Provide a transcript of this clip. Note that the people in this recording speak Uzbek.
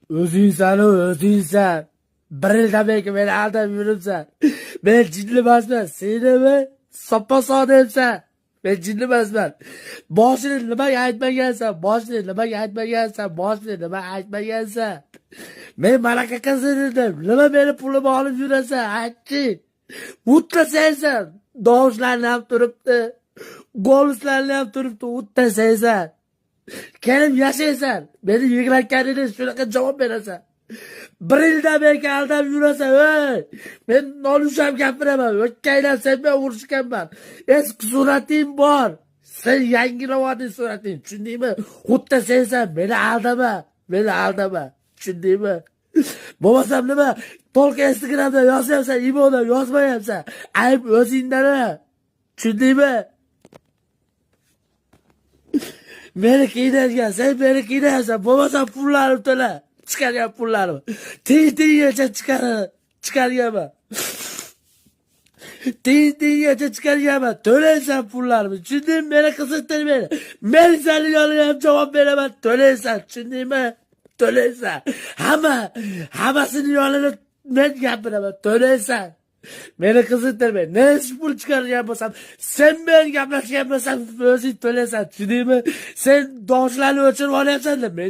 O'zingsan, o'zingsan. Bir yildan beri meni aldab yuribsan. Men jinni emasman, senimi soppa sodimsan. Men jinni emasman. Boshini nimaga aytmagansan? Boshini nimaga aytmagansan? Men malaka qizi dedim. Nima meni pulimni olib yurasan? Aytchi. O'tlasansan. Dovuşlarni ham turibdi. Goluslarni ham turibdi. O'tlasansan. Kelib yashaysan. Meni yig'latganingda shunaqa javob berasan. Bir yildan beri aldab yurasan, ey. Men nolusham gapiraman. O'tkaydan sen men urishganman. Eski surating bor. Sen yangilayotgan surating, tushundingmi? Xuddi sensan, meni aldama. Tushundingmi? Bo'lmasam nima? To'lqa Instagramda yozyapsan, imoda yozmayapsan. Ayb o'zingdan. Tushundingmi? Meni qiynaysan, sen meni qiynaysan. Bo'lmasa pullarimni to'la. Chiqargan pullarimni. Tiyingacha chiqarganman. Tiyingacha chiqarganman. To'laysan pullarimni. Tushundingmi? Meni qiziqtirmaydi. Men seni yoniga ham javob beraman. To'laysan, tushundingmi? To'laysan. Hammasini yonida men gapiraman. To'laysan. Meni qiziqtirmaydi. Ne pul chiqargan bo'lsam, sen bilan gaplashgan bo'lsam, o'zing to'laysan. Tushundingmi? Sen doshlarni o'chirib olyapsan-da. Men